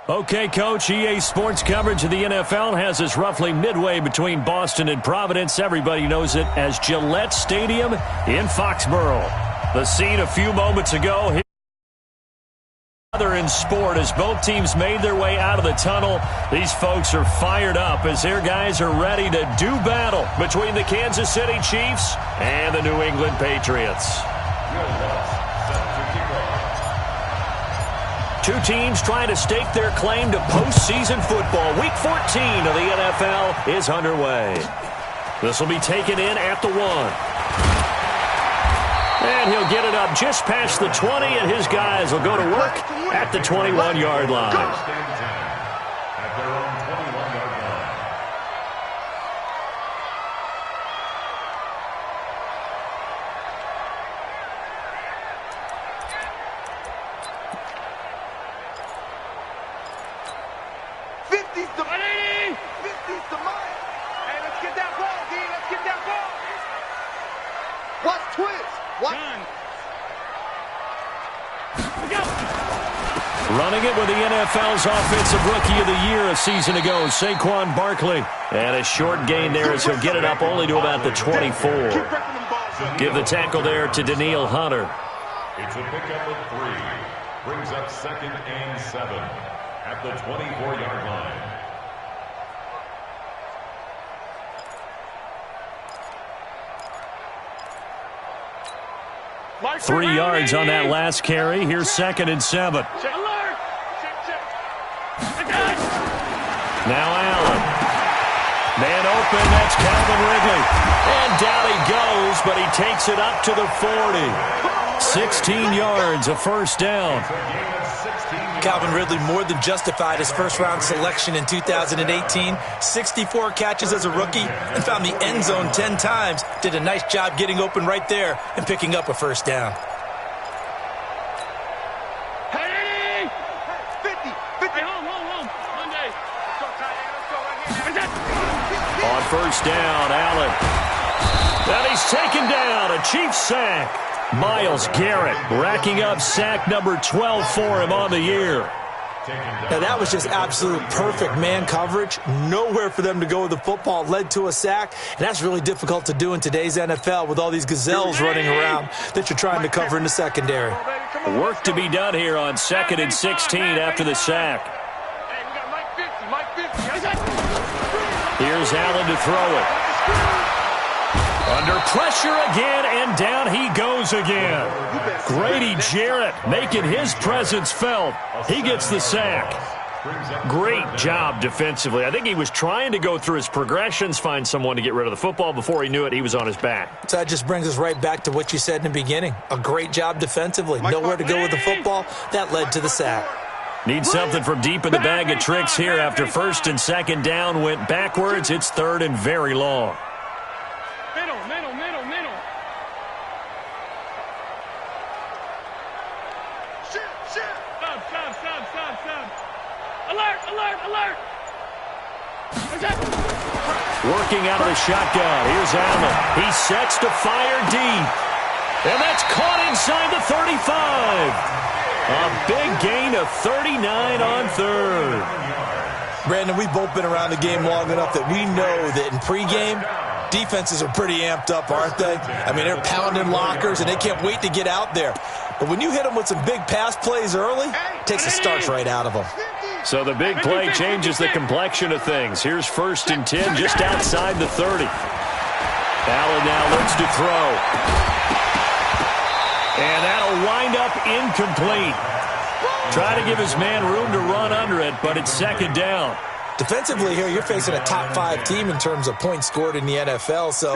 Okay, Coach, EA Sports coverage of the NFL has us roughly midway between Boston and Providence. Everybody knows it as Gillette Stadium in Foxborough. The scene a few moments ago. Other in sport as both teams made their way out of the tunnel. These folks are fired up as their guys are ready to do battle between the Kansas City Chiefs and the New England Patriots. Two teams trying to stake their claim to postseason football. Week 14 of the NFL is underway. This will be taken in at the 1. And he'll get it up just past the 20, and his guys will go to work at the 21-yard line. Running it with the NFL's Offensive Rookie of the Year a season ago, Saquon Barkley. And a short gain there as he'll get it up only to about the 24. Give the tackle there to Danielle Hunter. It's a pickup of 3. Brings up 2nd and 7 at the 24-yard line. 3 yards on that last carry. Here's 2nd and 7. Now Allen. Man open, that's Calvin Ridley. And down he goes, but he takes it up to the 40. 16 yards, a first down. Calvin Ridley more than justified his first-round selection in 2018. 64 catches as a rookie and found the end zone 10 times. Did a nice job getting open right there and picking up a first down. On first down, Allen. And he's taken down, a Chiefs sack. Myles Garrett racking up sack number 12 for him on the year. Now that was just absolute perfect man coverage. Nowhere for them to go with the football. Led to a sack, and that's really difficult to do in today's NFL with all these gazelles running around that you're trying to cover in the secondary. Work to be done here on 2nd and 16 after the sack. Here's Allen to throw it. Under pressure again, and down he goes again. Grady Jarrett making his presence felt. He gets the sack. Great job defensively. I think he was trying to go through his progressions, find someone to get rid of the football. Before he knew it, he was on his back. So that just brings us right back to what you said in the beginning. A great job defensively. Nowhere to go with the football. That led to the sack. Need something from deep in the bag of tricks here after 1st and 2nd down went backwards. It's 3rd and very long. Working out of the shotgun. Here's Allen. He sets to fire deep. And that's caught inside the 35. A big gain of 39 on 3rd. Brandon, we've both been around the game long enough that we know that in pregame, defenses are pretty amped up, aren't they? I mean, they're pounding lockers, and they can't wait to get out there. But when you hit them with some big pass plays early, it takes the starch right out of them. So the big play changes the complexion of things. Here's 1st and 10 just outside the 30. Allen now looks to throw. And that'll wind up incomplete. Try to give his man room to run under it, but it's 2nd down. Defensively here, you're facing a top-5 team in terms of points scored in the NFL. So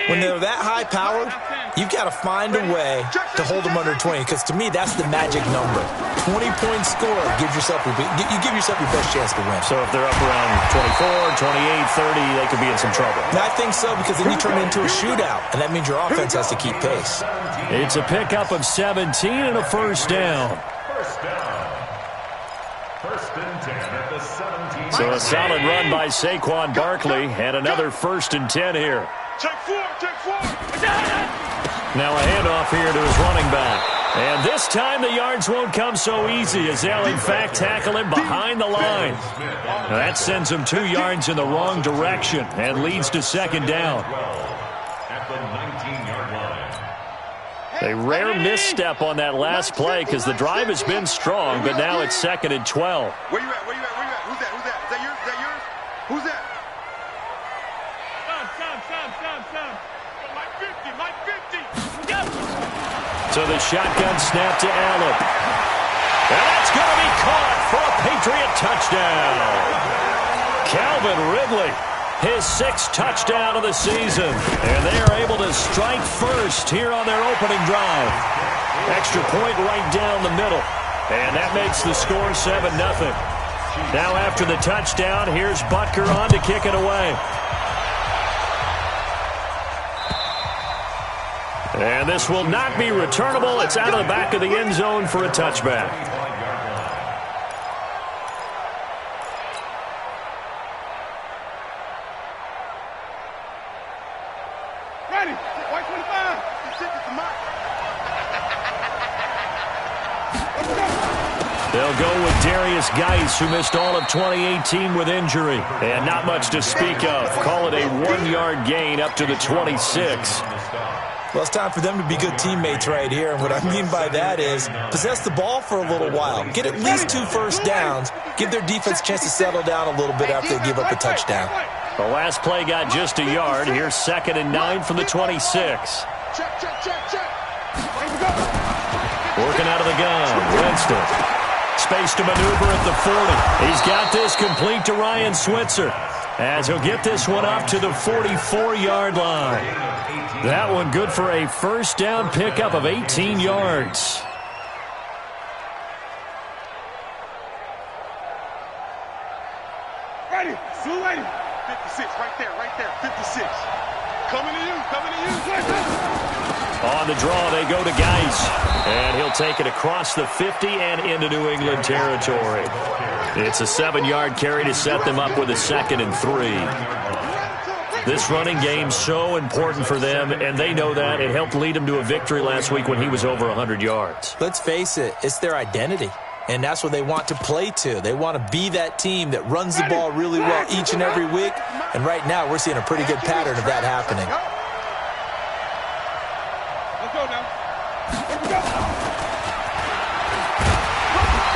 when they're that high-powered, you've got to find a way to hold them under 20. Because to me, that's the magic number. 20-point score gives yourself you give yourself your best chance to win. So if they're up around 24, 28, 30, they could be in some trouble. And I think so, because then you turn it into a shootout, and that means your offense has to keep pace. It's a pickup of 17 and a first down. So a solid run by Saquon Barkley, and another 1st and 10 here. Check 4. Now a handoff here to his running back. And this time the yards won't come so easy as they'll, in fact, tackle him behind the line. Now that sends him 2 yards in the wrong direction and leads to second down. At the 19-yard line. A rare misstep on that last play because the drive has been strong, but now it's second and 12. Where you at? Where you at? Where you at? Who's that? Who's that? Is that yours? Is that yours? Who's that? Mike 50. Go. So the shotgun snap to Allen. And that's going to be caught for a Patriot touchdown. Calvin Ridley, his 6th touchdown of the season. And they are able to strike first here on their opening drive. Extra point right down the middle. And that makes the score 7-0. Now after the touchdown, here's Butker on to kick it away. And this will not be returnable. It's out of the back of the end zone for a touchback. Ready. White 25. They'll go with Darius Geis, who missed all of 2018 with injury. And not much to speak of. Call it a 1-yard gain up to the 26. Well, it's time for them to be good teammates right here. And what I mean by that is possess the ball for a little while. Get at least 2 first downs. Give their defense a chance to settle down a little bit after they give up a touchdown. The last play got just a yard. Here's 2nd and 9 from the 26. Working out of the gun. Winston. Space to maneuver at the 40. He's got this complete to Ryan Switzer as he'll get this one up to the 44-yard line. That one good for a first down pickup of 18 yards. Ready. Blue lady. 56. Right there. 56. Coming to you. On the draw, they go to Geis. And he'll take it across the 50 and into New England territory. It's a 7-yard carry to set them up with a 2nd and 3. This running game so important for them, and they know that. It helped lead them to a victory last week when he was over 100 yards. Let's face it, it's their identity, and that's what they want to play to. They want to be that team that runs the ball really well each and every week, and right now we're seeing a pretty good pattern of that happening. Let's go now.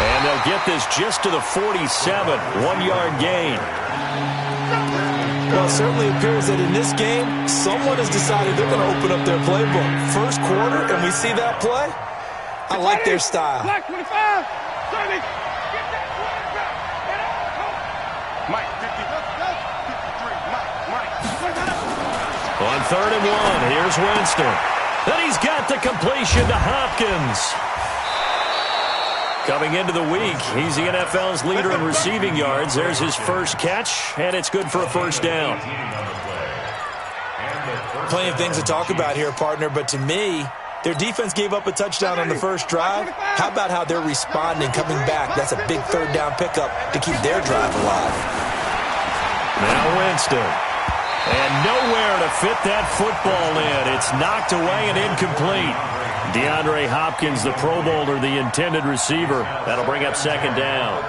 And they'll get this just to the 47, 1-yard gain. Well, it certainly appears that in this game, someone has decided they're going to open up their playbook. First quarter, and we see that play. I like their style. Black 25, 30. Get that quarterback. Mike 50. 53. Mike. On 3rd and 1, here's Winston. Then he's got the completion to Hopkins. Coming into the week, he's the NFL's leader in receiving yards. There's his first catch, and it's good for a first down. Plenty of things to talk about here, partner, but to me, their defense gave up a touchdown on the first drive. How about how they're responding, coming back? That's a big 3rd down pickup to keep their drive alive. Now Winston. And nowhere to fit that football in. It's knocked away and incomplete. DeAndre Hopkins, the Pro Bowler, the intended receiver. That'll bring up 2nd down.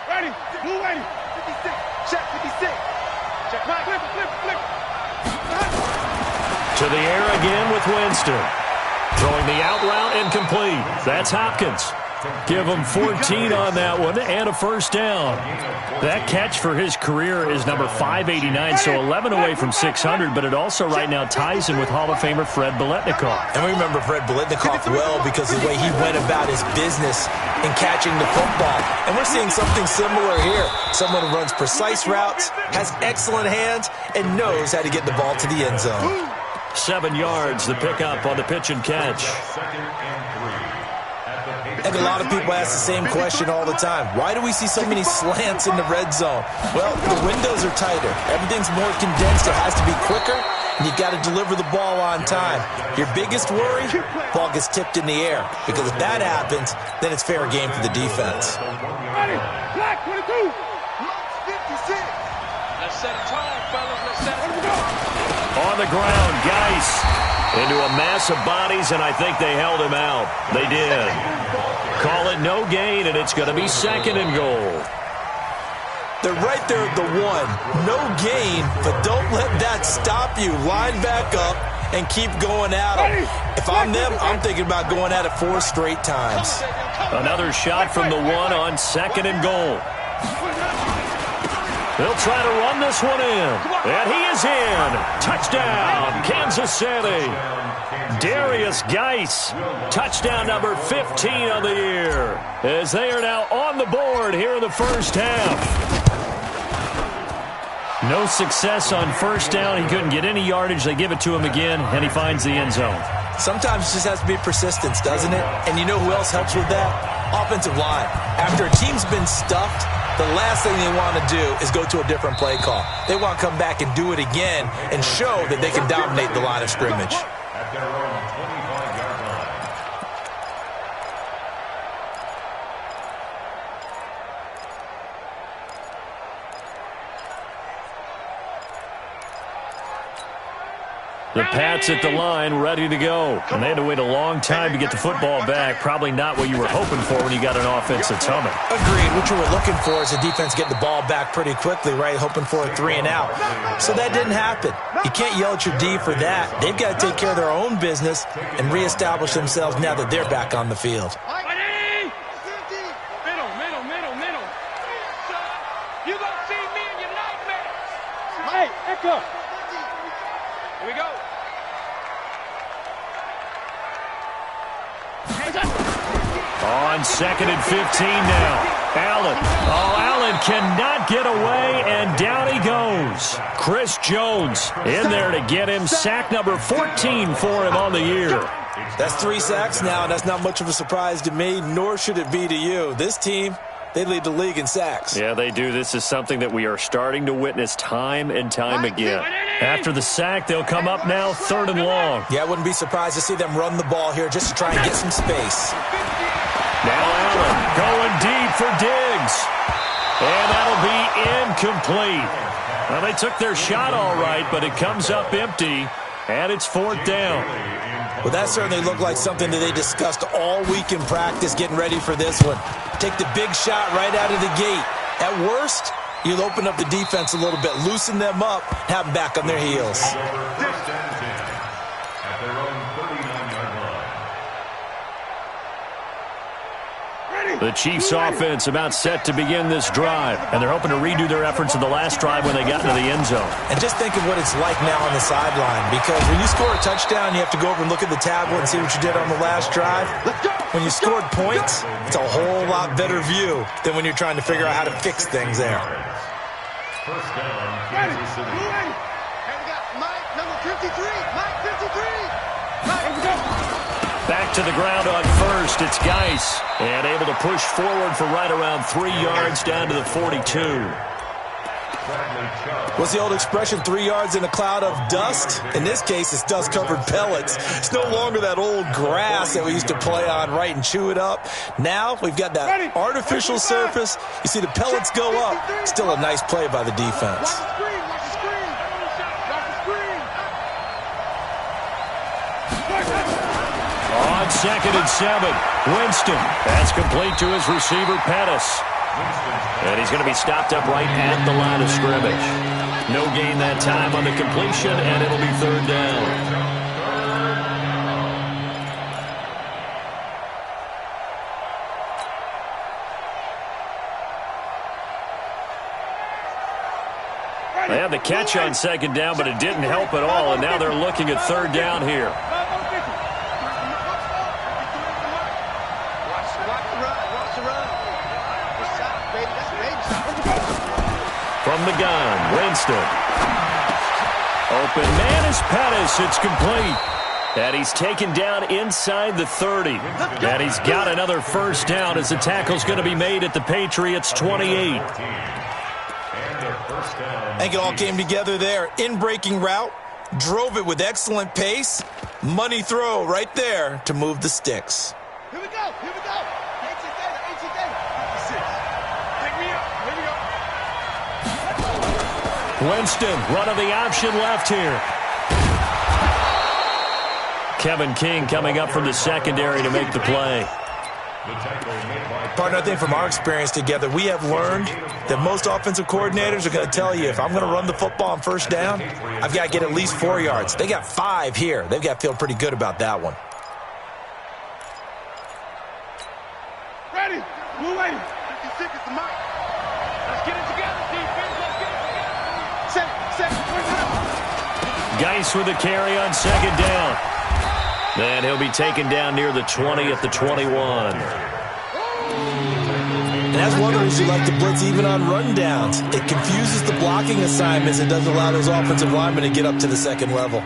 Ready. Blue lady. 56. Check 56. Check. Flip. To the air again with Winston. Throwing the out route incomplete. That's Hopkins. Give him 14 on that one and a first down. That catch for his career is number 589, so 11 away from 600, but it also right now ties him with Hall of Famer Fred Biletnikoff. And we remember Fred Biletnikoff well because of the way he went about his business in catching the football. And we're seeing something similar here. Someone who runs precise routes, has excellent hands, and knows how to get the ball to the end zone. 7 yards, the pickup on the pitch and catch. And a lot of people ask the same question all the time. Why do we see so many slants in the red zone? Well, the windows are tighter. Everything's more condensed. It has to be quicker, and you've got to deliver the ball on time. Your biggest worry, ball gets tipped in the air. Because if that happens, then it's fair game for the defense. Ready. Black 22. 56. Let's set a tone, fellas. Let's set a tone. On the ground, Geis into a mass of bodies, and I think they held him out. They did. Call it no gain, and it's going to be 2nd and goal. They're right there at the 1. No gain, but don't let that stop you. Line back up and keep going at them. If I'm them, I'm thinking about going at it 4 straight times. Another shot from the 1 on 2nd and goal. They'll try to run this one in. And he is in. Touchdown, Kansas City. Darius Geis, touchdown number 15 on the year, as they are now on the board here in the first half. No success on first down. He couldn't get any yardage. They give it to him again, and he finds the end zone. Sometimes it just has to be persistence, doesn't it? And you know who else helps with that? Offensive line. After a team's been stuffed, the last thing they want to do is go to a different play call. They want to come back and do it again and show that they can dominate the line of scrimmage. At their own 25-yard line. The Pats at the line, ready to go. And they had to wait a long time to get the football back. Probably not what you were hoping for when you got an offense that's humming. Agreed. What you were looking for is a defense getting the ball back pretty quickly, right? Hoping for a 3 and out. So that didn't happen. You can't yell at your D for that. They've got to take care of their own business and reestablish themselves now that they're back on the field. Middle. You gonna see me in your nightmares. Hey, Echo. Here we go. On 2nd and 15 now. Allen. Oh, Allen cannot get away, and down he goes. Chris Jones in there to get him. Sack number 14 for him on the year. That's 3 sacks now, and that's not much of a surprise to me, nor should it be to you. This team, they lead the league in sacks. Yeah, they do. This is something that we are starting to witness time and time again. After the sack, they'll come up now 3rd and long. Yeah, I wouldn't be surprised to see them run the ball here just to try and get some space. Now Allen going deep for Diggs. And that'll be incomplete. Well, they took their shot all right, but it comes up empty, and it's 4th down. Well, that certainly looked like something that they discussed all week in practice getting ready for this one. Take the big shot right out of the gate. At worst, you'll open up the defense a little bit, loosen them up, have them back on their heels. First and 10 at their own 39-yard line. The Chiefs' offense about set to begin this drive, and they're hoping to redo their efforts in the last drive when they got into the end zone. And just think of what it's like now on the sideline, because when you score a touchdown, you have to go over and look at the tablet and see what you did on the last drive. When you scored points, it's a whole lot better view than when you're trying to figure out how to fix things there. First down, Kansas City. And we got Mike, number 53. Mike, 53. Back to the ground on first. It's Geis. And able to push forward for right around 3 yards down to the 42. What's the old expression, 3 yards in a cloud of dust? In this case, it's dust-covered pellets. It's no longer that old grass that we used to play on, right, and chew it up. Now we've got that artificial surface. You see the pellets go up. Still a nice play by the defense. On 2nd and 7, Winston. That's complete to his receiver, Pettis. And he's going to be stopped up right at the line of scrimmage. No gain that time on the completion, and it'll be 3rd down. They had the catch on 2nd down, but it didn't help at all, and now they're looking at 3rd down here. From the gun, Winston. Open man is Pettis. It's complete. And he's taken down inside the 30. And he's got another first down as the tackle's going to be made at the Patriots' 28. I think it all came together there. In-breaking route, drove it with excellent pace. Money throw right there to move the sticks. Here we go. Here we go. Ancient data. 56. Take me up. Here we go. Winston running the option left here. Kevin King coming up from the secondary to make the play. Partner, I think from our experience together, we have learned that most offensive coordinators are going to tell you, if I'm going to run the football on first down, I've got to get at least 4 yards. They got 5 here. They've got to feel pretty good about that one. Ready. Move ready. 56 is the mark. Let's get it together, defense. Let's get it together. Set. Geis with a carry on second down. And he'll be taken down near the 20 at the 21. And that's one of the reasons you like to blitz even on rundowns. It confuses the blocking assignments and doesn't allow those offensive linemen to get up to the second level.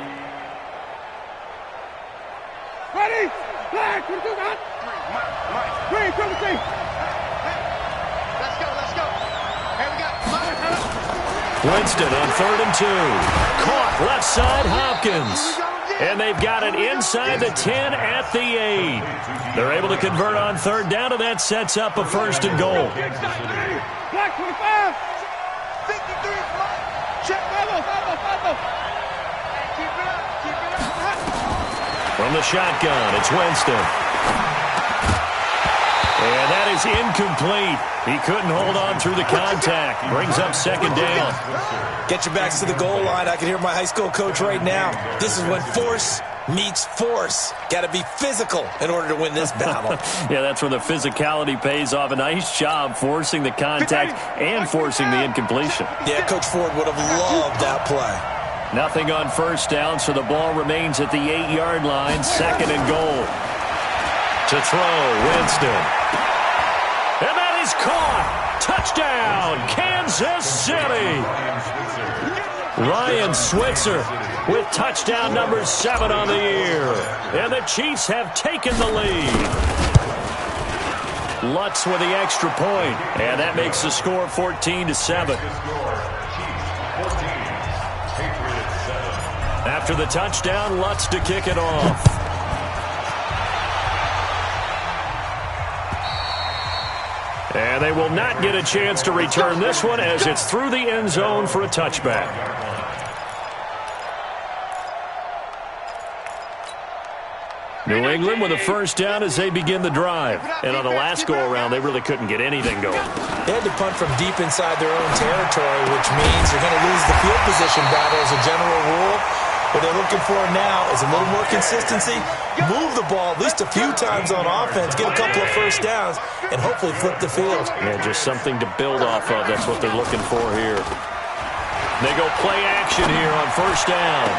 Ready? Flag. Green, come see. Let's go. Here we go. Winston on 3rd and 2. Caught left side, Hopkins. And they've got it inside the 10 at the 8. They're able to convert on 3rd down, and that sets up a 1st and goal. Black 25. 53 is mine. Check. Keep it up. From the shotgun, it's Winston. And that is incomplete. He couldn't hold on through the contact. Brings up 2nd down. Get your backs to the goal line. I can hear my high school coach right now. This is when force meets force. Got to be physical in order to win this battle. Yeah, that's where the physicality pays off. A nice job forcing the contact and forcing the incompletion. Yeah, Coach Ford would have loved that play. Nothing on 1st down, so the ball remains at the 8-yard line. 2nd and goal. To throw, Winston. And that is caught. Touchdown, Kansas City. Ryan Switzer with touchdown number 7 on the year. And the Chiefs have taken the lead. Lutz with the extra point. And that makes the score 14-7. After the touchdown, Lutz to kick it off. And they will not get a chance to return this one as it's through the end zone for a touchback. New England with a 1st down as they begin the drive. And on the last go-around, they really couldn't get anything going. They had to punt from deep inside their own territory, which means they're going to lose the field position battle as a general rule. What they're looking for now is a little more consistency, move the ball at least a few times on offense, get a couple of 1st downs, and hopefully flip the field. Yeah, just something to build off of. That's what they're looking for here. They go play action here on 1st down.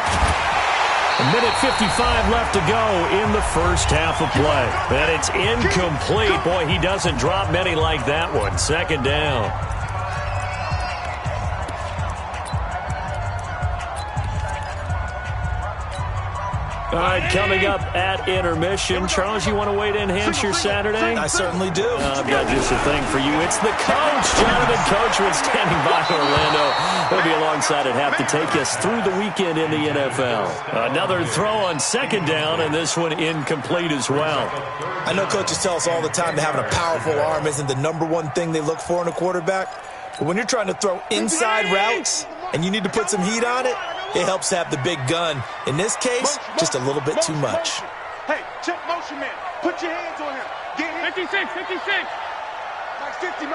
1:55 left to go in the first half of play. And it's incomplete. Boy, he doesn't drop many like that one. 2nd down. All right, coming up at intermission. Charles, you want to wait to enhance your Saturday? I certainly do. I've got just a thing for you. It's the coach, Jonathan Coachman, standing by Orlando. He'll be alongside at half to take us through the weekend in the NFL. Another throw on 2nd down, and this one incomplete as well. I know coaches tell us all the time that having a powerful arm isn't the #1 thing they look for in a quarterback. But when you're trying to throw inside routes and you need to put some heat on it, it helps have the big gun. In this case, just a little bit too much. Hey, check motion man. Put your hands on him. Get him. 56. Max 50.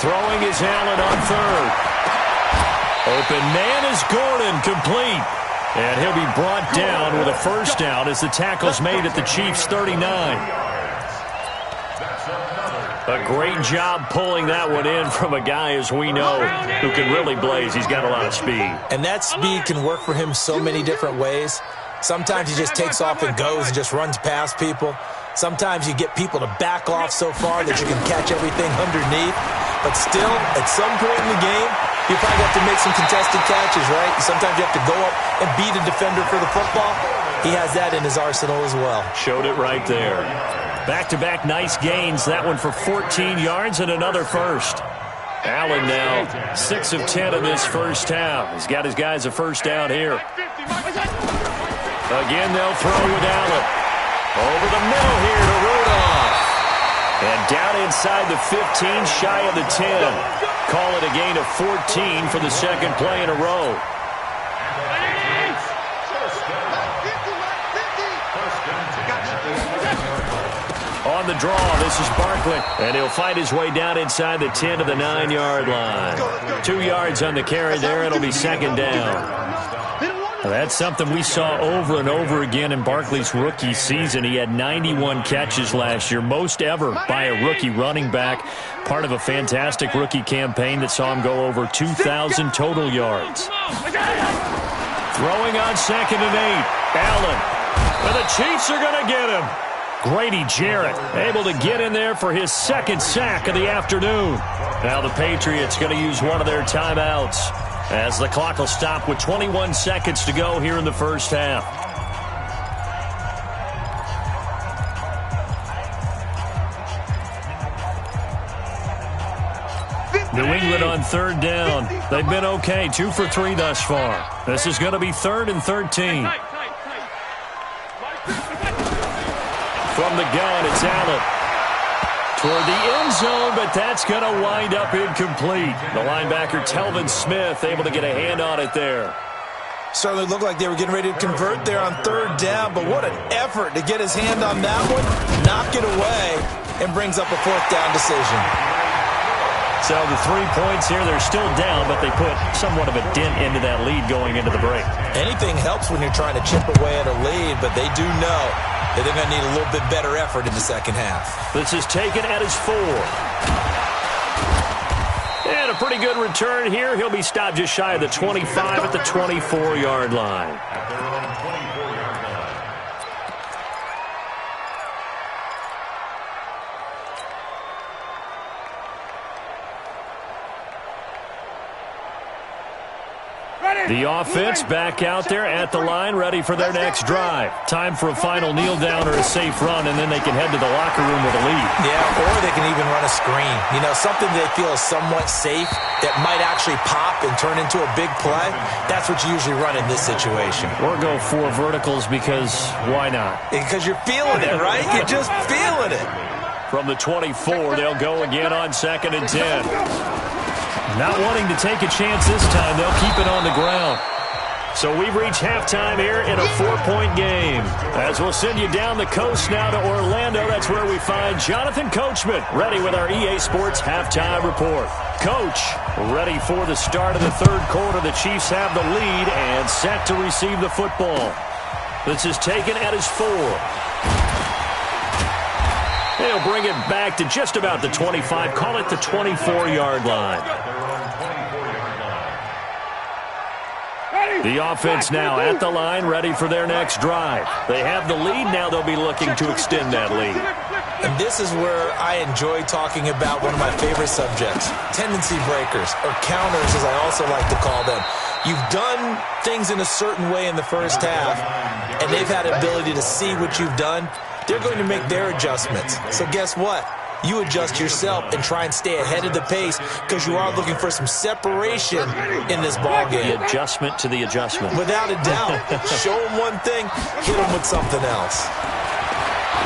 Throwing is Allen on 3rd. Open man is Gordon, complete. And he'll be brought down with a 1st down as the tackle's made at the Chiefs' 39. A great job pulling that one in from a guy, as we know, who can really blaze. He's got a lot of speed. And that speed can work for him so many different ways. Sometimes he just takes off and goes and just runs past people. Sometimes you get people to back off so far that you can catch everything underneath. But still, at some point in the game, you probably have to make some contested catches, right? Sometimes you have to go up and beat a defender for the football. He has that in his arsenal as well. Showed it right there. Back-to-back nice gains. That one for 14 yards and another 1st. Allen now 6 of 10 in this first half. He's got his guys a 1st down here. Again, they'll throw with Allen. Over the middle here to Rudolph. And Down inside the 15, shy of the 10. Call it a gain of 14 for the second play in a row. On the draw, this is Barkley. And he'll fight his way down inside the 10 to the 9-yard line. 2 yards on the carry there. It'll be second down. That's something we saw over and over again in Barkley's rookie season. He had 91 catches last year, most ever by a rookie running back. Part of a fantastic rookie campaign that saw him go over 2,000 total yards. Throwing on 2nd and 8. Allen. And the Chiefs are going to get him. Grady Jarrett able to get in there for his second sack of the afternoon. Now the Patriots going to use one of their timeouts as the clock will stop with 21 seconds to go here in the first half. New England on 3rd down. They've been okay, 2 for 3 thus far. This is going to be 3rd and 13. From the gun, it's Allen. Toward the end zone, but that's going to wind up incomplete. The linebacker, Telvin Smith, able to get a hand on it there. Certainly looked like they were getting ready to convert there on 3rd down, but what an effort to get his hand on that one, knock it away, and brings up a 4th down decision. So the 3 points here, they're still down, but they put somewhat of a dent into that lead going into the break. Anything helps when you're trying to chip away at a lead, but they do know that they're going to need a little bit better effort in the second half. This is taken at his 4. And a pretty good return here. He'll be stopped just shy of the 25 at the 24-yard line. The offense back out there at the line, ready for their next drive. Time for a final kneel down or a safe run, and then they can head to the locker room with a lead. Yeah, or they can even run a screen. You know, something they feel is somewhat safe that might actually pop and turn into a big play. That's what you usually run in this situation. Or go 4 verticals because why not? Because you're feeling it, right? You're just feeling it. From the 24, they'll go again on 2nd and 10. Not wanting to take a chance this time, they'll keep it on the ground. So we've reached halftime here in a 4-point game. As we'll send you down the coast now to Orlando, that's where we find Jonathan Coachman, ready with our EA Sports Halftime Report. Coach, ready for the start of the 3rd quarter. The Chiefs have the lead and set to receive the football. This is taken at his 4. They'll bring it back to just about the 25. Call it the 24-yard line. The offense now at the line, ready for their next drive. They have the lead. Now they'll be looking to extend that lead. And this is where I enjoy talking about one of my favorite subjects, tendency breakers, or counters as I also like to call them. You've done things in a certain way in the first half, and they've had the ability to see what you've done. They're going to make their adjustments. So guess what? You adjust yourself and try and stay ahead of the pace because you are looking for some separation in this ball game. The adjustment to the adjustment. Without a doubt. Show them one thing, hit them with something else.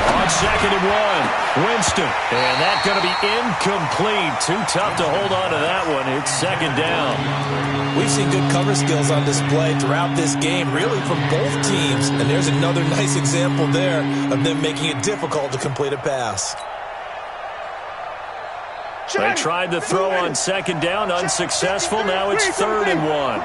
On 2nd and 1, Winston. And that's going to be incomplete. Too tough to hold on to that one. It's 2nd down. We've seen good cover skills on display throughout this game, really from both teams. And there's another nice example there of them making it difficult to complete a pass. They tried to throw on 2nd down, unsuccessful. Now it's 3rd and 1.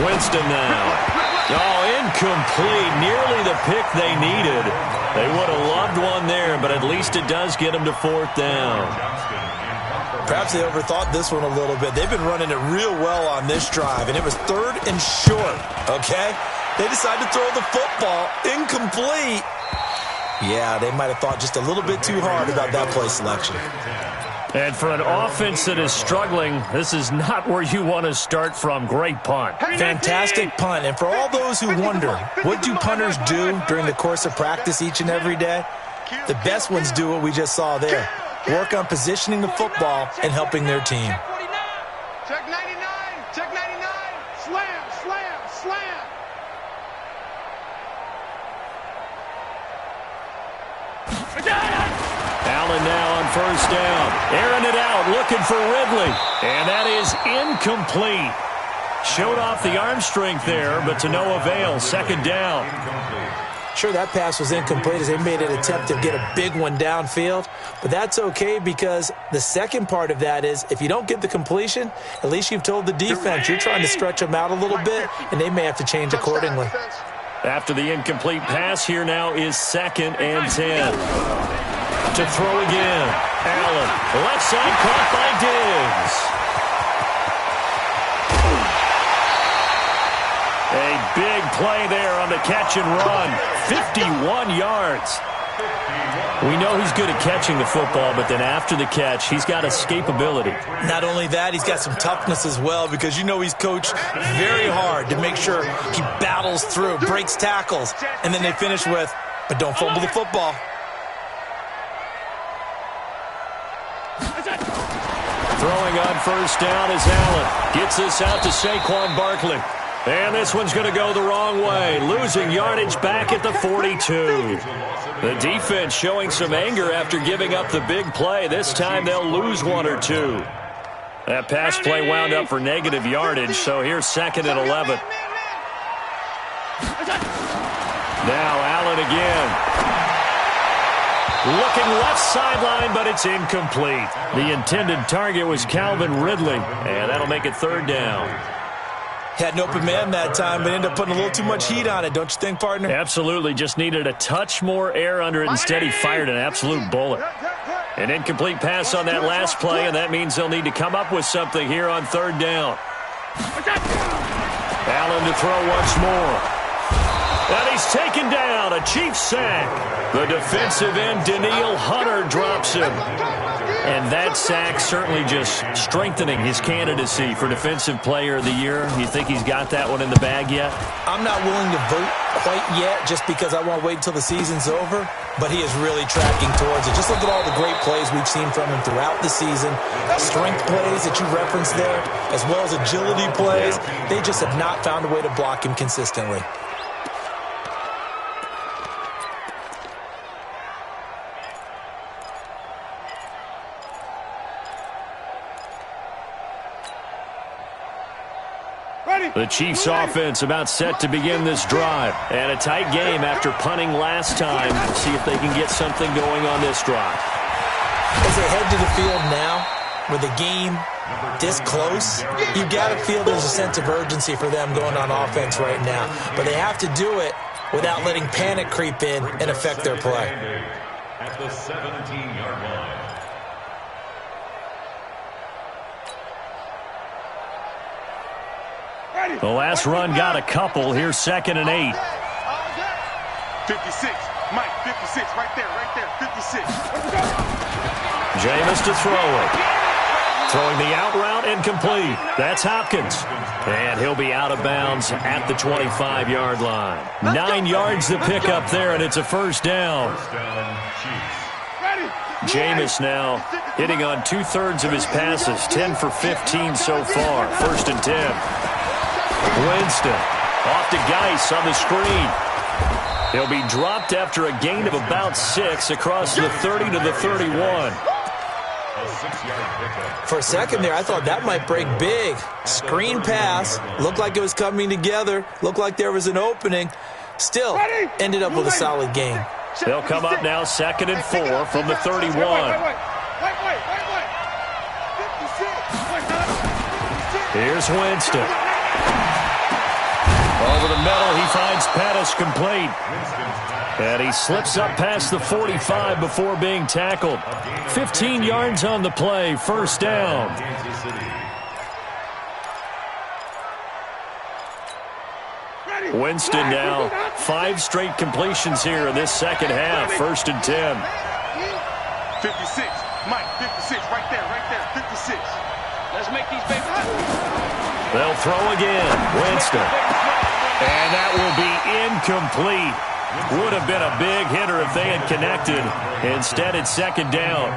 Winston now. Oh, incomplete. Nearly the pick they needed. They would have loved one there, but at least it does get them to 4th down. Perhaps they overthought this one a little bit. They've been running it real well on this drive, and it was 3rd and short, okay? They decided to throw the football incomplete. Yeah, they might have thought just a little bit too hard about that play selection. And for an offense that is struggling, this is not where you want to start from. Great punt. Fantastic punt. And for all those who wonder, what do punters do during the course of practice each and every day? The best ones do what we just saw there. Work on positioning the football and helping their team. Check 99. Check 99. Slam, slam. Allen now on first down. Airing it out, looking for Ridley. And that is incomplete. Showed off the arm strength there, but to no avail. Second down. Sure, that pass was incomplete as they made an attempt to get a big one downfield. But that's okay because the second part of that is if you don't get the completion, at least you've told the defense you're trying to stretch them out a little bit, and they may have to change accordingly. After the incomplete pass, here now is 2nd and 10. To throw again. Allen, left side, caught by Diggs. A big play there on the catch and run. 51 yards. We know he's good at catching the football, but then after the catch, he's got escapability. Not only that, he's got some toughness as well because you know he's coached very hard to make sure he battles through, breaks tackles, and then they finish with, but don't fumble the football. Throwing on first down is Allen. Gets this out to Saquon Barkley. And this one's going to go the wrong way. Losing yardage back at the 42. The defense showing some anger after giving up the big play. This time they'll lose 1 or 2. That pass play wound up for negative yardage, so here's 2nd and 11. Now Allen again. Looking left sideline, but it's incomplete. The intended target was Calvin Ridley, and that'll make it 3rd down. Had an open man that time, but ended up putting a little too much heat on it, don't you think, partner? Absolutely. Just needed a touch more air under it. Instead, he fired an absolute bullet. An incomplete pass on that last play, and that means they'll need to come up with something here on 3rd down. Allen to throw once more. And he's taken down. A Chiefs sack. The defensive end, Danielle Hunter, drops him. And that sack certainly just strengthening his candidacy for Defensive Player of the Year. You think he's got that one in the bag yet? I'm not willing to vote quite yet just because I want to wait until the season's over. But he is really tracking towards it. Just look at all the great plays we've seen from him throughout the season. Strength plays that you referenced there, as well as agility plays. They just have not found a way to block him consistently. The Chiefs offense about set to begin this drive. And a tight game after punting last time. See if they can get something going on this drive. As they head to the field now, with the game this close, you've got to feel there's a sense of urgency for them going on offense right now. But they have to do it without letting panic creep in and affect their play. At the 17-yard line. The last run got a couple. Here's 2nd and 8. 56. Mike, 56. Right there, 56. Jameis to throw it. Throwing the out route incomplete. That's Hopkins. And he'll be out of bounds at the 25-yard line. 9 yards to pick up there, and it's a 1st down. Jameis now hitting on 2/3 of his passes. 10 for 15 so far. 1st and 10. Winston off to Geis on the screen. He'll be dropped after a gain of about 6 across the 30 to the 31. For a second there, I thought that might break big. Screen pass. Looked like it was coming together. Looked like there was an opening. Still ended up with a solid gain. They'll come up now 2nd and 4 from the 31. Here's Winston. Over the middle, he finds Pettis complete. And he slips up past the 45 before being tackled. 15 yards on the play, 1st down. Winston now, 5 straight completions here in this second half, 1st and 10. 56, Mike, 56, right there, 56. Let's make these babies. They'll throw again, Winston. And that will be incomplete. Would have been a big hitter if they had connected. Instead, it's 2nd down.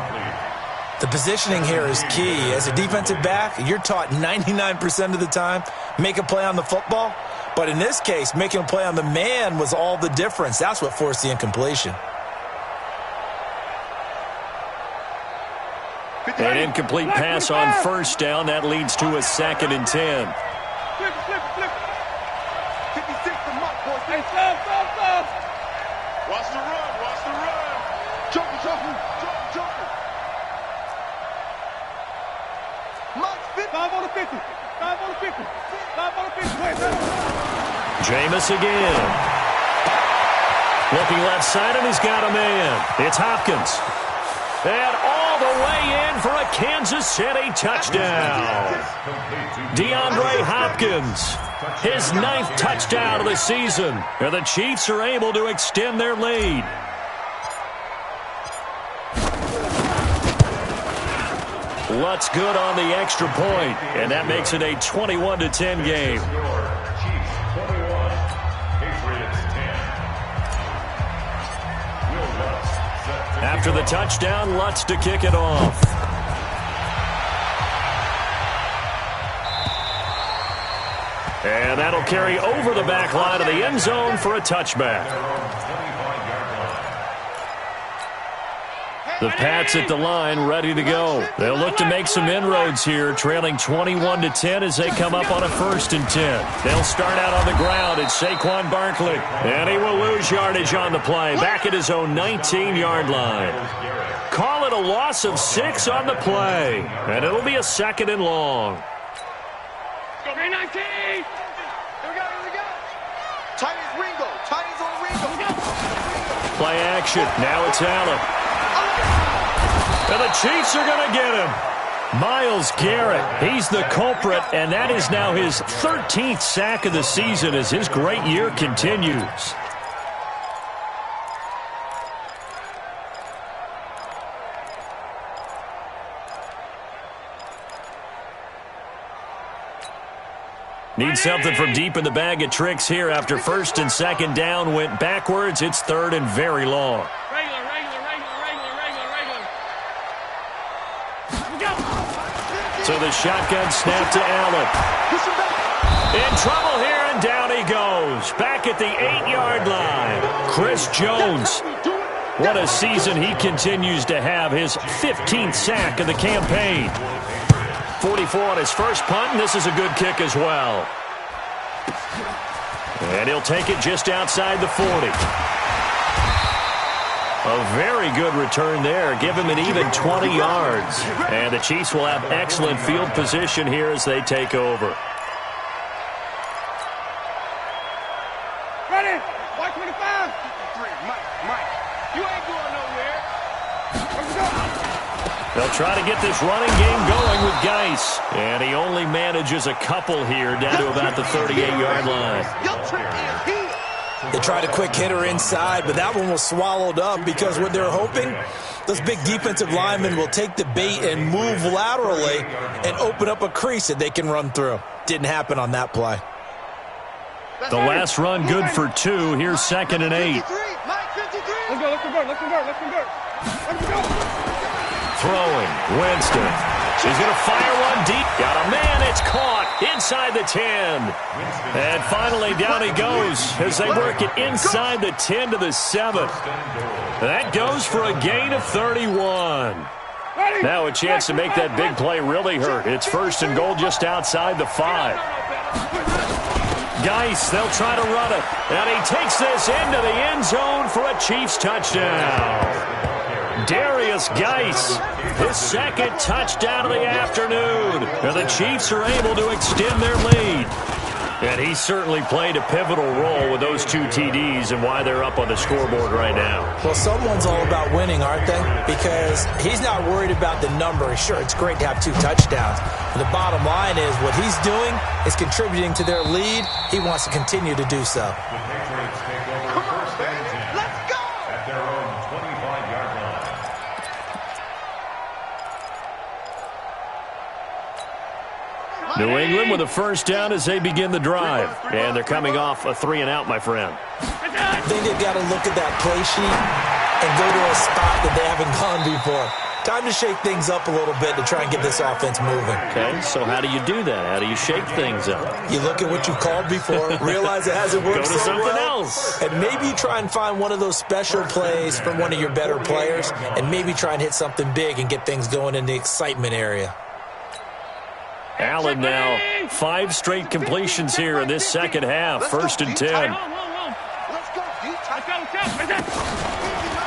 The positioning here is key. As a defensive back, you're taught 99% of the time, make a play on the football. But in this case, making a play on the man was all the difference. That's what forced the incompletion. An incomplete pass on first down. That leads to a 2nd and 10. Flip it. 56 the mark, boys. Hey, stop. Watch the run. Joker. Mike, 5 on the 50. 5 on the 50. 5 on the 50. Wait. Jameis again. Looking left side, and he's got a man. It's Hopkins. And all the way in for a Kansas City touchdown. DeAndre Hopkins, his 9th touchdown of the season. And the Chiefs are able to extend their lead. Lutz good on the extra point, and that makes it a 21-10 game. Chiefs 21, Patriots 10. Will Lutz set to After the touchdown, Lutz to kick it off. And that'll carry over the back line of the end zone for a touchback. The Pats at the line, ready to go. They'll look to make some inroads here, trailing 21-10 as they come up on a 1st and 10. They'll start out on the ground. It's Saquon Barkley, and he will lose yardage on the play, back at his own 19-yard line. Call it a loss of 6 on the play, and it'll be a 2nd and long. Go, 19. Here we go. Titans on Ringo. Play action. Now it's Allen. And the Chiefs are going to get him. Myles Garrett, he's the culprit, and that is now his 13th sack of the season as his great year continues. Need something from deep in the bag of tricks here after 1st and 2nd down went backwards. It's 3rd and very long. Regular. So the shotgun snap to Allen. In trouble here, and down he goes. Back at the 8-yard line. Chris Jones. What a season he continues to have. His 15th sack of the campaign. 44 on his first punt, and this is a good kick as well. And he'll take it just outside the 40. A very good return there. Give him an even 20 yards. And the Chiefs will have excellent field position here as they take over. Ready? White 25. Mike. You ain't going nowhere. Let's go. They'll try to get this running game going with Geis. And he only manages a couple here down to about the 38-yard line. They tried a quick hitter inside, but that one was swallowed up because what they're hoping, those big defensive linemen will take the bait and move laterally and open up a crease that they can run through. Didn't happen on that play. The last run good for 2. Here's 2nd and 8. Let's convert. Throwing, Winston. He's going to fire one deep. Got a man, it's caught inside the 10. And finally down he goes as they work it inside the 10 to the 7. That goes for a gain of 31. Now a chance to make that big play really hurt. It's 1st and goal just outside the 5. Geis, they'll try to run it. And he takes this into the end zone for a Chiefs touchdown. Darius Geis, his 2nd touchdown of the afternoon. And the Chiefs are able to extend their lead. And he certainly played a pivotal role with those 2 TDs and why they're up on the scoreboard right now. Well, someone's all about winning, aren't they? Because he's not worried about the number. Sure, it's great to have 2 touchdowns. But the bottom line is what he's doing is contributing to their lead. He wants to continue to do so. The Patriots take over 1st and 10. Let's go! At their own 25-yard line. New England with a 1st down as they begin the drive. And they're coming off a 3 and out, my friend. I think they've got to look at that play sheet and go to a spot that they haven't gone before. Time to shake things up a little bit to try and get this offense moving. Okay, so how do you do that? How do you shake things up? You look at what you've called before, realize it hasn't worked Go to so something well, else. and maybe try and find one of those special plays from one of your better players, and maybe try and hit something big and get things going in the excitement area. Allen now 5 straight completions here in this second half. 1st and 10.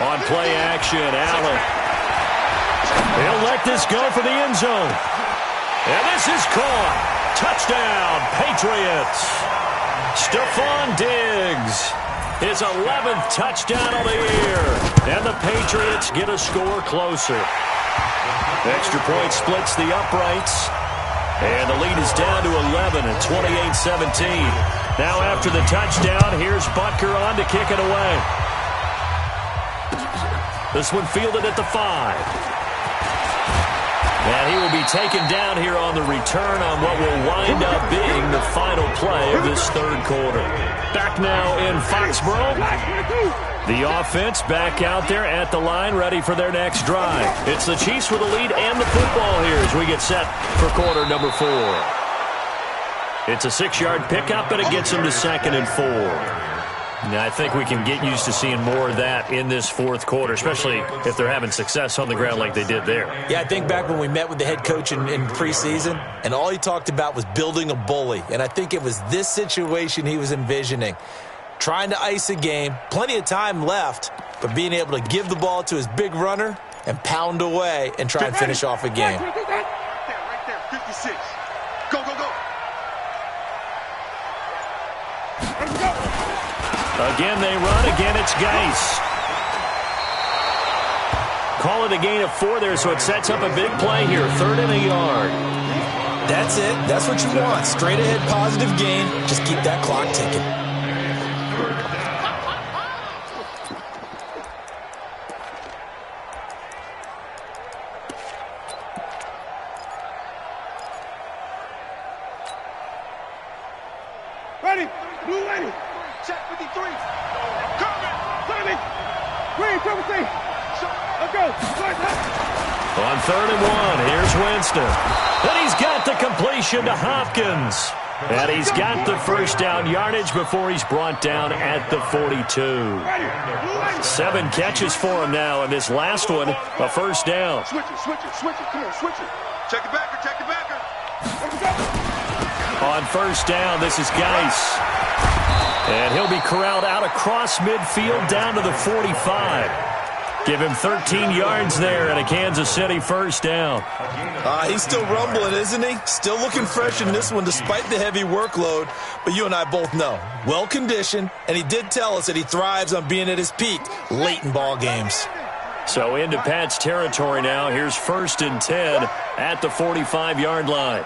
On play action, Allen. He'll let this go for the end zone. And this is caught. Touchdown, Patriots. Stephon Diggs. His 11th touchdown of the year. And the Patriots get a score closer. Extra point splits the uprights. And the lead is down to 11 at 28-17. Now after the touchdown, here's Butker on to kick it away. This one fielded at the 5. And he will be taken down here on the return on what will wind up being the final play of this third quarter. Back now in Foxborough. The offense back out there at the line, ready for their next drive. It's the Chiefs with the lead and the football here as we get set for quarter number 4. It's a 6-yard pickup, and it gets them to 2nd and 4. Now, I think we can get used to seeing more of that in this fourth quarter, especially if they're having success on the ground like they did there. Yeah, I think back when we met with the head coach in preseason, and all he talked about was building a bully. And I think it was this situation he was envisioning. Trying to ice a game, plenty of time left, but being able to give the ball to his big runner and pound away and try and finish off a game. Right there, 56. Go, go, go. Again, they run. Again, it's Geis. Call it a gain of 4 there, so it sets up a big play here. 3rd and a yard. That's it. That's what you want. Straight ahead, positive gain. Just keep that clock ticking. Ready. Blue ready. Check 53. Coming. 3, 3. Let's go. On 3rd and 1, here's Winston. And he's got the completion to Hopkins. And he's got the first down yardage before he's brought down at the 42. 7 catches for him now, and this last one, a first down. Switch it. Come on, switch it. Check it backer. On first down, this is Geis. And he'll be corralled out across midfield down to the 45. Give him 13 yards there and a Kansas City first down. He's still rumbling, isn't he? Still looking fresh in this one despite the heavy workload. But you and I both know, well-conditioned, and he did tell us that he thrives on being at his peak late in ball games. So into Pat's territory now. Here's 1st and 10 at the 45-yard line.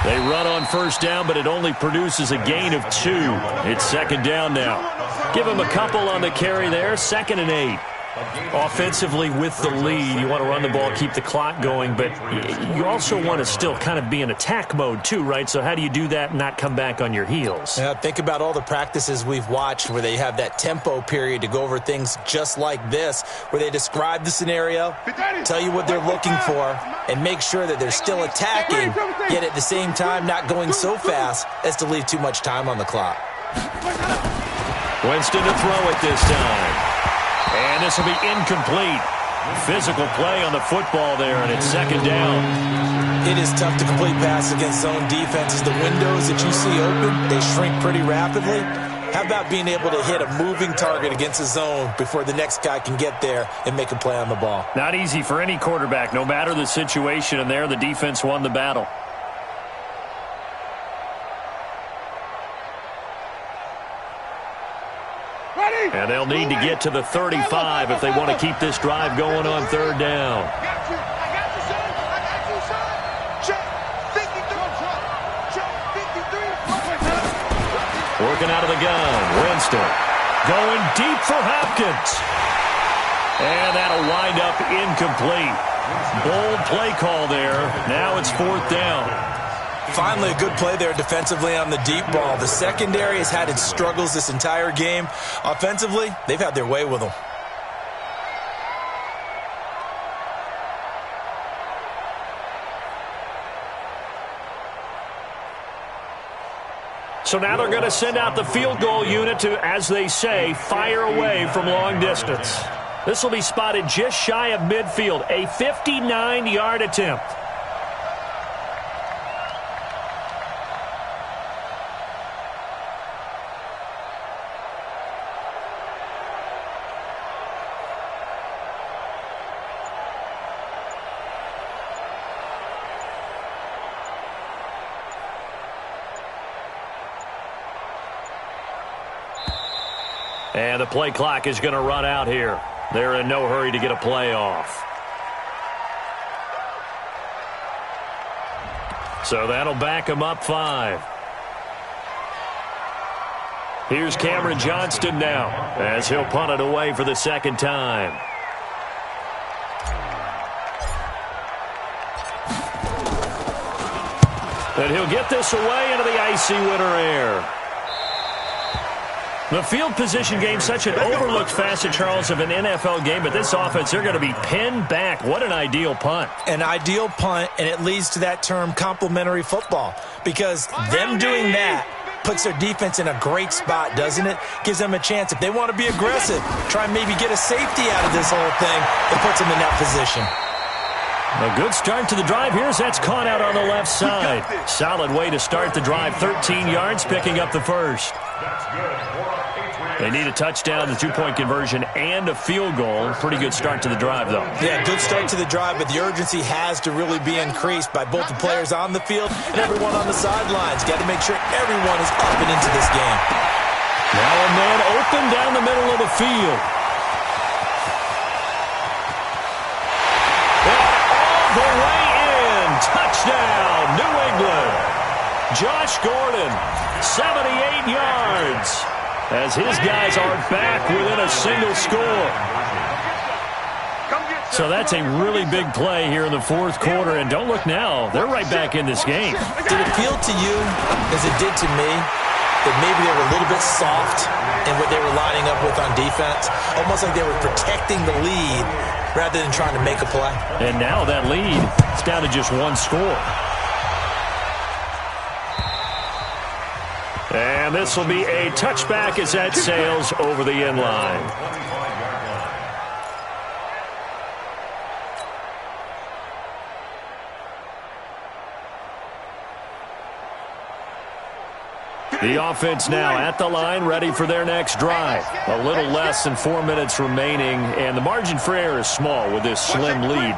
They run on first down, but it only produces a gain of 2. It's 2nd down now. Give him a couple on the carry there. 2nd and 8. Offensively with the lead, you want to run the ball, keep the clock going, but you also want to still kind of be in attack mode too, right? So how do you do that and not come back on your heels? Yeah, think about all the practices we've watched where they have that tempo period to go over things just like this, where they describe the scenario, tell you what they're looking for, and make sure that they're still attacking, yet at the same time not going so fast as to leave too much time on the clock. Winston to throw it this time. And this will be incomplete. Physical play on the football there, and it's 2nd down. It is tough to complete passes against zone defenses. The windows that you see open, they shrink pretty rapidly. How about being able to hit a moving target against a zone before the next guy can get there and make a play on the ball? Not easy for any quarterback, no matter the situation, and there the defense won the battle. And they'll need to get to the 35 if they want to keep this drive going on 3rd down. Working out of the gun, Winston. Going deep for Hopkins. And that'll wind up incomplete. Bold play call there. Now it's 4th down. Finally, a good play there defensively on the deep ball. The secondary has had its struggles this entire game. Offensively, they've had their way with them. So now they're going to send out the field goal unit to, as they say, fire away from long distance. This will be spotted just shy of midfield, a 59-yard attempt. And the play clock is going to run out here. They're in no hurry to get a play off. So that'll back them up 5. Here's Cameron Johnston now as he'll punt it away for the second time. And he'll get this away into the icy winter air. The field position game, such an overlooked facet, Charles, of an NFL game, but this offense, they're going to be pinned back. What an ideal punt. An ideal punt, and it leads to that term complementary football, because them doing that puts their defense in a great spot, doesn't it? Gives them a chance. If they want to be aggressive, try and maybe get a safety out of this whole thing, it puts them in that position. A good start to the drive. Here's that's caught out on the left side. Solid way to start the drive. 13 yards, picking up the first. They need a touchdown, the two-point conversion, and a field goal. Pretty good start to the drive, though. Yeah, good start to the drive, but the urgency has to really be increased by both the players on the field and everyone on the sidelines. Got to make sure everyone is up and into this game. Now a man open down the middle of the field. And all the way in. Touchdown, New England. Josh Gordon, 78 yards. As his guys are back within a single score. So that's a really big play here in the fourth quarter. And don't look now, they're right back in this game. Did it feel to you, as it did to me, that maybe they were a little bit soft in what they were lining up with on defense? Almost like they were protecting the lead rather than trying to make a play. And now that lead is down to just one score. And this will be a touchback as that sails over the end line. The offense now at the line, ready for their next drive. A little less than 4 minutes remaining, and the margin for error is small with this slim lead.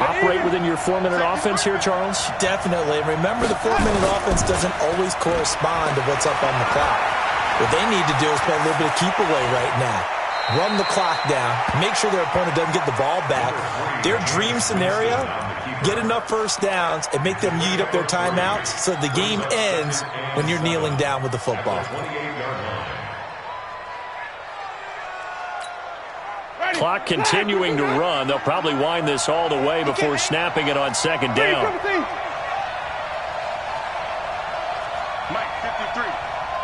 Operate within your 4-minute offense here, Charles? Definitely. Remember, the 4-minute offense doesn't always correspond to what's up on the clock. What they need to do is play a little bit of keep away right now. Run the clock down. Make sure their opponent doesn't get the ball back. Their dream scenario, get enough first downs and make them eat up their timeouts so the game ends when you're kneeling down with the football. Clock continuing to run. They'll probably wind this all the way before snapping it on second down. Mike, 53.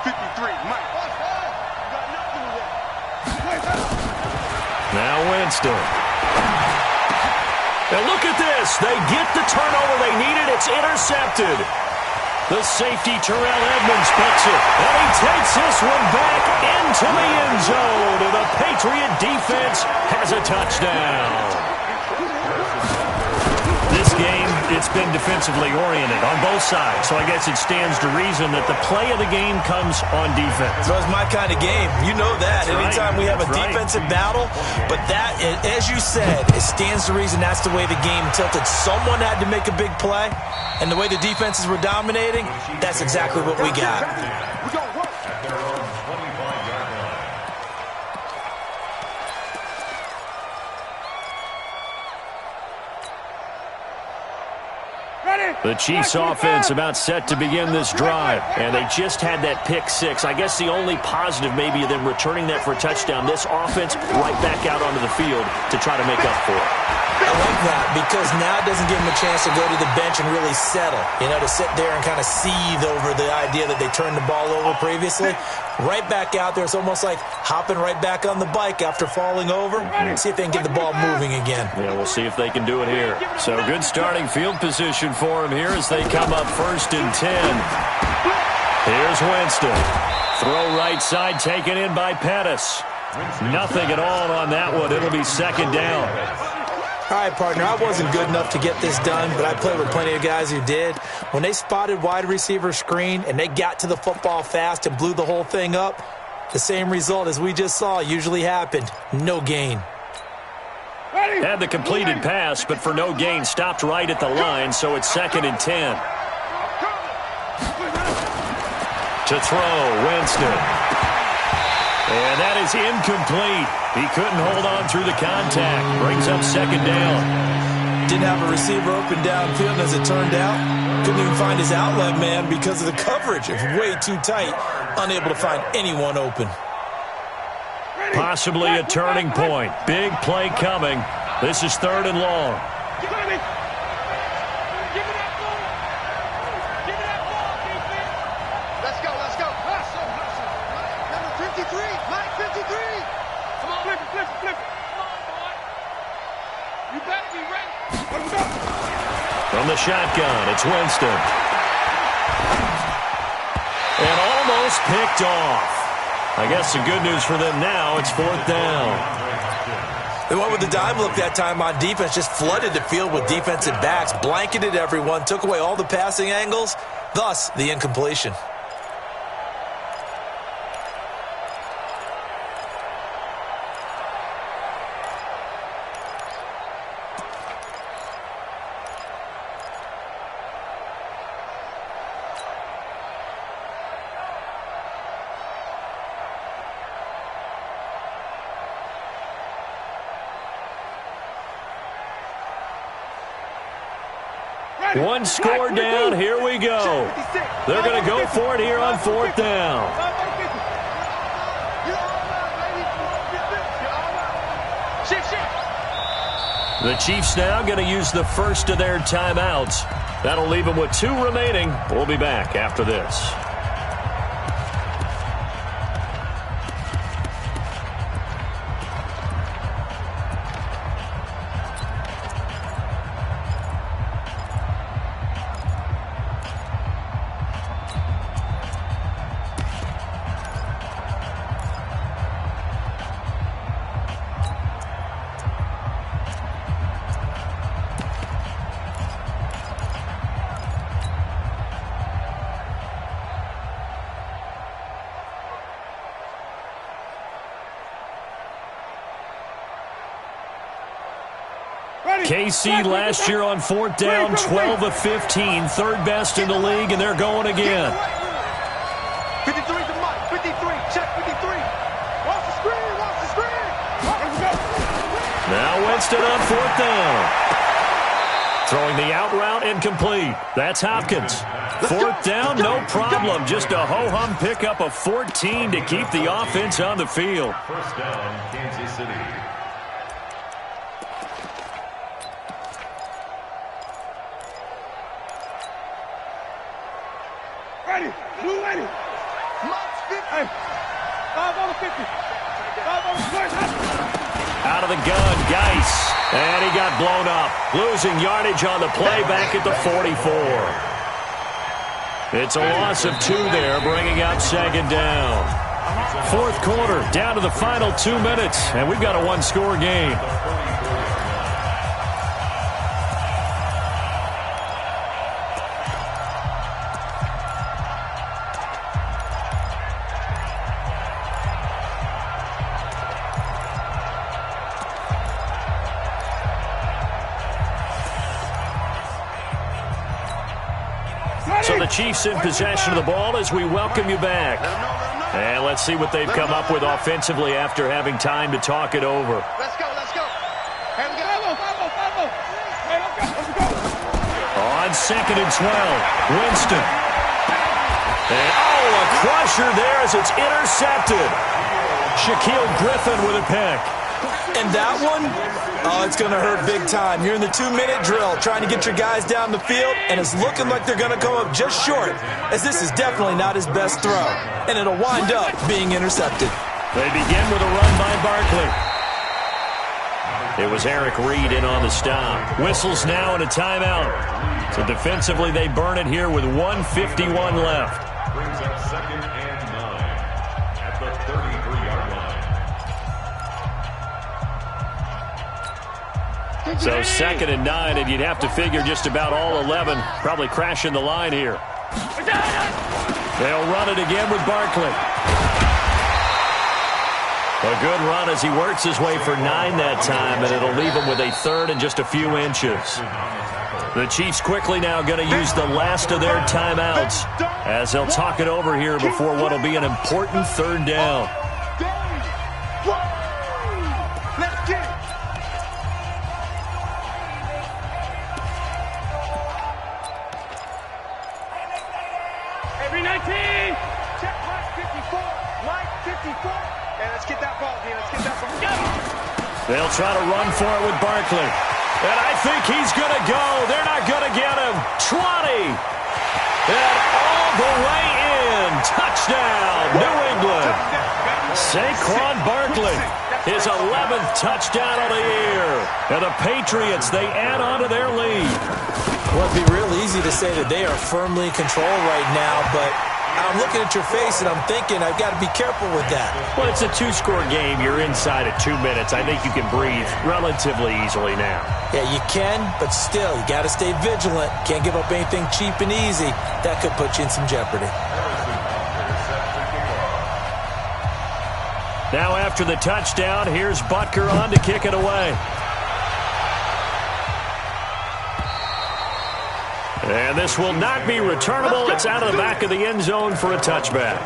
53, Mike. Now Winston. Now look at this. They get the turnover they needed. It's intercepted. The safety, Terrell Edmonds, picks it. And he takes this one back into the end zone. And the Patriot defense has a touchdown. This game, it's been defensively oriented on both sides. So I guess it stands to reason that the play of the game comes on defense. So it's my kind of game. You know that. That's Anytime right. we have a That's defensive battle. But that, as you said, it stands to reason that's the way the game tilted. Someone had to make a big play. And the way the defenses were dominating, that's exactly what we got. The Chiefs offense about set to begin this drive, and they just had that pick six. I guess the only positive maybe of them returning that for a touchdown. This offense right back out onto the field to try to make up for it. I like that because now it doesn't give them a chance to go to the bench and really settle, to sit there and kind of seethe over the idea that they turned the ball over previously. Right back out there. It's almost like hopping right back on the bike after falling over. See if they can get the ball moving again. Yeah, we'll see if they can do it here. So good starting field position for them here as they come up 1st and 10. Here's Winston. Throw right side taken in by Pettis. Nothing at all on that one. It'll be 2nd down. All right, partner, I wasn't good enough to get this done, but I played with plenty of guys who did. When they spotted wide receiver screen and they got to the football fast and blew the whole thing up, the same result as we just saw usually happened. No gain. Had the completed pass, but for no gain, stopped right at the line, so it's 2nd and 10. To throw, Winston. And that is incomplete. He couldn't hold on through the contact. Brings up 2nd down. Didn't have a receiver open downfield, and as it turned out, couldn't even find his outlet man because of the coverage. It was way too tight. Unable to find anyone open. Possibly a turning point. Big play coming. This is 3rd and long. From the shotgun, it's Winston. And almost picked off. I guess the good news for them now, it's 4th down. They went with the dime look that time on defense, just flooded the field with defensive backs, blanketed everyone, took away all the passing angles, thus the incompletion. One score down. Here we go. They're going to go for it here on 4th down. The Chiefs now going to use the first of their timeouts. That'll leave them with 2 remaining. We'll be back after this. KC last year on 4th down, 12 of 15, 3rd best in the league, and they're going again. 53 to Mike, 53, check 53. Watch the screen, watch the screen. Now Winston on 4th down. Throwing the out route incomplete. That's Hopkins. 4th down, no problem. Just a ho-hum pickup of 14 to keep the offense on the field. 1st down, Kansas City. Ready, blue ready. Mike's 50. Hey, 5 on the 50. 5 on the 20. Out of the gun, Geis. And he got blown up. Losing yardage on the play back at the 44. It's a loss of 2 there, bringing up 2nd down. 4th quarter, down to the final 2 minutes, and we've got a 1-score game. So the Chiefs in possession of the ball as we welcome you back. And let's see what they've come up with offensively after having time to talk it over. Let's go, let's go. Hey, we go. On on 2nd and 12. Winston. And, a crusher there as it's intercepted. Shaquille Griffin with a pick. And that one, it's going to hurt big time. You're in the 2-minute drill trying to get your guys down the field, and it's looking like they're going to come up just short, as this is definitely not his best throw. And it'll wind up being intercepted. They begin with a run by Barkley. It was Eric Reed in on the stop. Whistles now and a timeout. So defensively, they burn it here with 1:51 left. Brings up 2nd and 9 at the 33-yard line. So 2nd and 9, and you'd have to figure just about all 11 probably crashing the line here. They'll run it again with Barkley. A good run as he works his way for 9 that time, and it'll leave him with a 3rd and just a few inches. The Chiefs quickly now going to use the last of their timeouts as they'll talk it over here before what will be an important 3rd down. Let's get it. Every 19. Check Mike 54. Mike 54. And let's get that ball, D. Let's get that ball. They'll try to run for it with Barkley. And I think he's going to go. They're not going to get him. 20. And all the way in. Touchdown, New England. Saquon Barkley, his 11th touchdown of the year. And the Patriots, they add on to their lead. Well, it'd be real easy to say that they are firmly in control right now, but I'm looking at your face and I'm thinking I've got to be careful with that. Well, it's a 2-score game. You're inside at 2 minutes. I think you can breathe relatively easily now. Yeah, you can, but still, you got to stay vigilant. Can't give up anything cheap and easy. That could put you in some jeopardy. Now after the touchdown, here's Butker on to kick it away. And this will not be returnable. It's out of the back of the end zone for a touchback.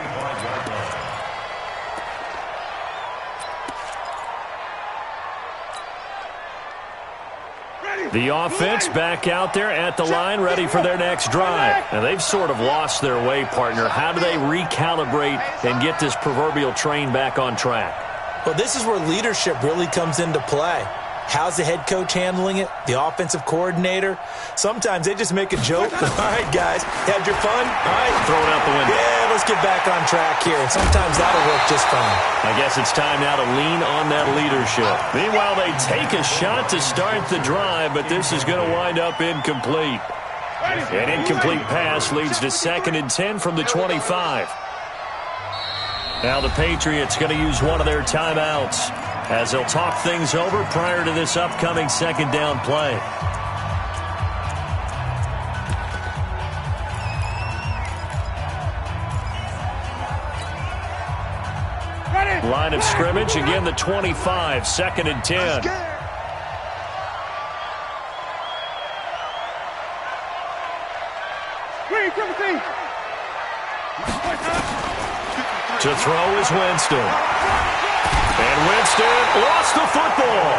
The offense back out there at the line, ready for their next drive. And they've sort of lost their way, partner. How do they recalibrate and get this proverbial train back on track? Well, this is where leadership really comes into play. How's the head coach handling it? The offensive coordinator? Sometimes they just make a joke. All right, guys, had your fun? All right. Throw it out the window. Yeah, let's get back on track here. And sometimes that'll work just fine. I guess it's time now to lean on that leadership. Meanwhile, they take a shot to start the drive, but this is going to wind up incomplete. An incomplete pass leads to 2nd and 10 from the 25. Now the Patriots going to use one of their timeouts as they'll talk things over prior to this upcoming 2nd down play. Line of scrimmage, again the 25, 2nd and 10. To throw is Winston. And Winston lost the football.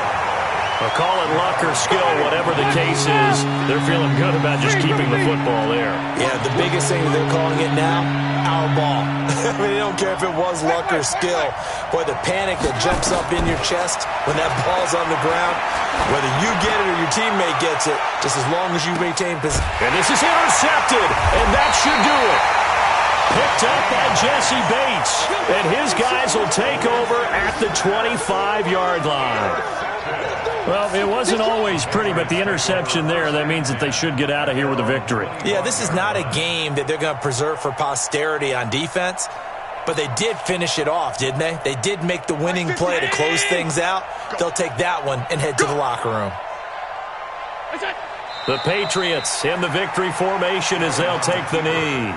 I'll call it luck or skill, whatever the case is. They're feeling good about just keeping the football there. Yeah, the biggest thing they're calling it now, our ball. I mean, they don't care if it was luck or skill. Boy, the panic that jumps up in your chest when that ball's on the ground, whether you get it or your teammate gets it, just as long as you maintain possession. And this is intercepted, and that should do it. Picked up by Jesse Bates, and his guys will take over at the 25-yard line. Well, it wasn't always pretty, but the interception there, that means that they should get out of here with a victory. Yeah, this is not a game that they're going to preserve for posterity on defense, but they did finish it off, didn't they? They did make the winning play to close things out. They'll take that one and head to the locker room. The Patriots in the victory formation as they'll take the knee.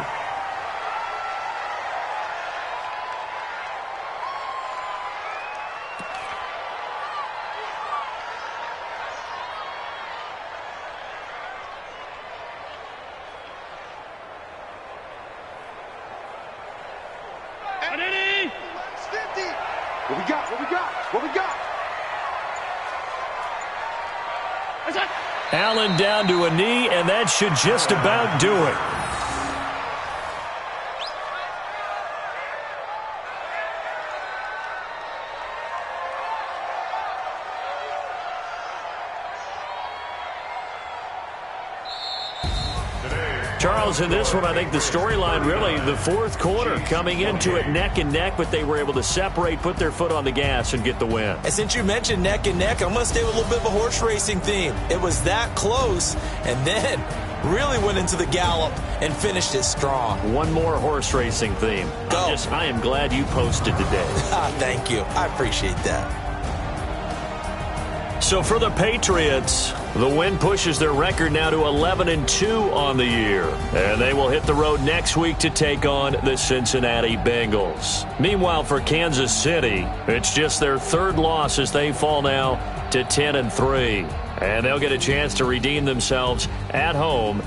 Allen down to a knee, and that should just about do it. Charles, in this one, I think the storyline really, the fourth quarter, coming into it neck and neck, but they were able to separate, put their foot on the gas, and get the win. And since you mentioned neck and neck, I'm going to stay with a little bit of a horse racing theme. It was that close, and then really went into the gallop and finished it strong. One more horse racing theme. Go. I am glad you posted today. Thank you. I appreciate that. So for the Patriots, the win pushes their record now to 11-2 on the year. And they will hit the road next week to take on the Cincinnati Bengals. Meanwhile, for Kansas City, it's just their third loss as they fall now to 10-3. And they'll get a chance to redeem themselves at home